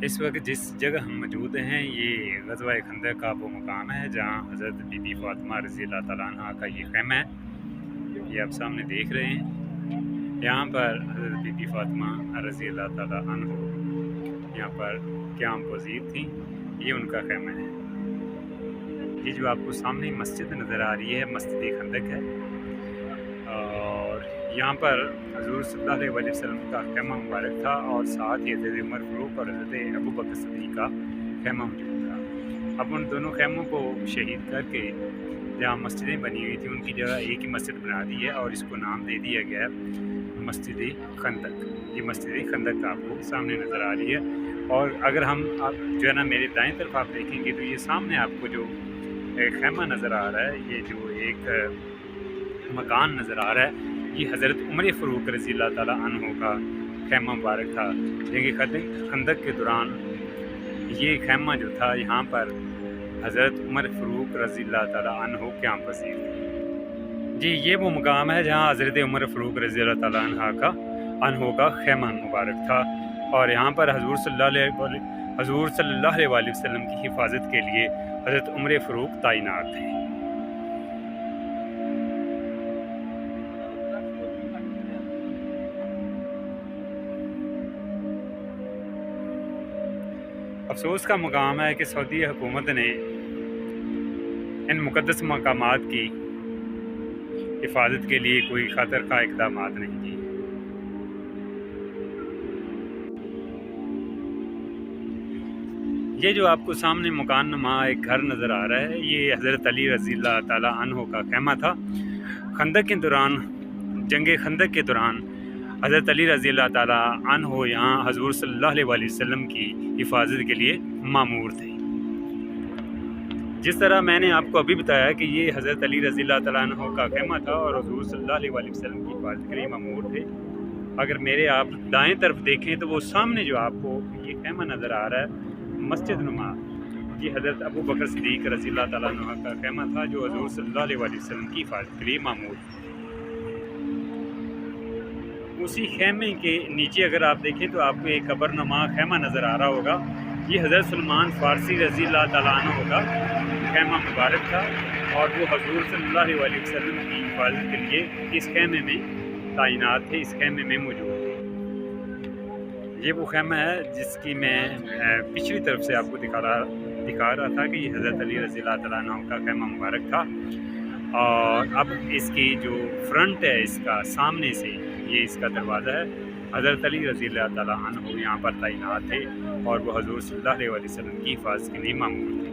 इस वक्त जिस जगह हम मौजूद हैं ये ग़ज़वा खंदक का वो मकाम है जहाँ हज़रत बीबी फ़ातिमा रज़ी अल्लाह तआला अन्हा का ये ख़ैमा है। ये आप सामने देख रहे हैं। यहाँ पर हज़रत बीबी फ़ातिमा रज़ी अल्लाह तआला अन्हा यहाँ पर क़याम पज़ीर थी। ये उनका ख़ैमा है। ये जो आपको सामने मस्जिद नज़र आ रही है मस्जिद खंदक है और यहाँ पर हज़ूर सल्लल्लाहु अलैहि वसल्लम का ख़ैमा मुबारक था और साथ ही हज़रत उमर फ़ारूक और हज़रत अबू बकर सिद्दीक़ का ख़ैमा मौजूद था। अब उन दोनों ख़ैमों को शहीद करके जहाँ मस्जिदें बनी हुई थी उनकी जगह एक ही मस्जिद बना दी है और इसको नाम दे दिया गया है मस्जिद खंदक। ये मस्जिद खंदक आपको सामने नज़र आ रही है और अगर हम आप जो है ना मेरे दाएं तरफ आप देखेंगे तो ये सामने आपको जो ख़ैमा नज़र आ रहा है, ये जो एक मकान नज़र आ रहा है, ये हज़रत उमर फ़ारूक रज़ी अल्लाह तआला अन्हु का ख़ैमा मुबारक था। जंग खंदक के दौरान ये ख़ैमा जो था यहाँ पर हज़रत उमर फ़ारूक रज़ी अल्लाह तआला अन्हु क़याम पज़ीर थे। जी, ये वो मकाम है जहाँ हज़रत उमर फ़ारूक रज़ी अल्लाह तआला अन्हु का ख़ैमा मुबारक था और यहाँ पर हज़ूर सल्लल्लाहु अलैहि वसल्लम की हिफाजत के लिए हज़रत उमर फ़ारूक तैनात थे। अफ़सोस का मुकाम है कि सऊदी हुकूमत ने इन मुक़द्दस मकामात की हिफाजत के लिए कोई ख़ातिर ख़्वाह इक़दामात नहीं किए। ये जो आपको सामने मकान नुमा एक घर नज़र आ रहा है, ये हज़रत अली रज़ी अल्लाह तआला अन्हु का ख़ैमा था। खंदक के दौरान, जंग खंदक के दौरान हज़रत अली रज़ी अल्लाह तआला अन्हु यहाँ हज़ूर सल्लल्लाहु अलैहि वसल्लम की हिफाजत के लिए मामूर थे। जिस तरह मैंने आपको अभी बताया कि ये हज़रत अली रज़ी अल्लाह तआला अन्हु का ख़ैमा था और हज़ूर सल्लल्लाहु अलैहि वसल्लम की हिफाजत के लिए मामूर थे। अगर मेरे आप दाएं तरफ देखें तो वो सामने जो आपको ये ख़ैमा नज़र आ रहा है मस्जिद नुमा, ये हज़रत अबू बकर सिद्दीक़ रज़ी अल्लाह तआला अन्हु का ख़ैमा था जो हज़ूर सल्लल्लाहु अलैहि वसल्लम की हिफाजत के लिए मामूर था। उसी ख़ैमे के नीचे अगर आप देखें तो आपको एक कब्रनुमा ख़ैमा नज़र आ रहा होगा। ये हज़रत सलमान फ़ारसी रज़ी अल्लाह तआला अन्हु का ख़ैमा मुबारक था और वो हज़ूर सल्लल्लाहु अलैहि वसल्लम की हिफाजत के लिए इस ख़ैमे में तैनात थे, इस ख़ैमे में मौजूद थे। ये वो ख़ैमा है जिसकी मैं पिछली तरफ से आपको दिखा रहा था कि ये हज़रत अली रज़ी अल्लाह तआला अन्हु का ख़ैमा मुबारक था और अब इसकी जो फ्रंट है इसका सामने से ये इसका दरवाज़ा है। हज़रत अली रज़ी अल्लाह तआला अन्हु यहाँ पर तैनात थे और वो हज़ूर सल्लल्लाहु अलैहि वसल्लम की हिफाज़त के लिए मामूर थे।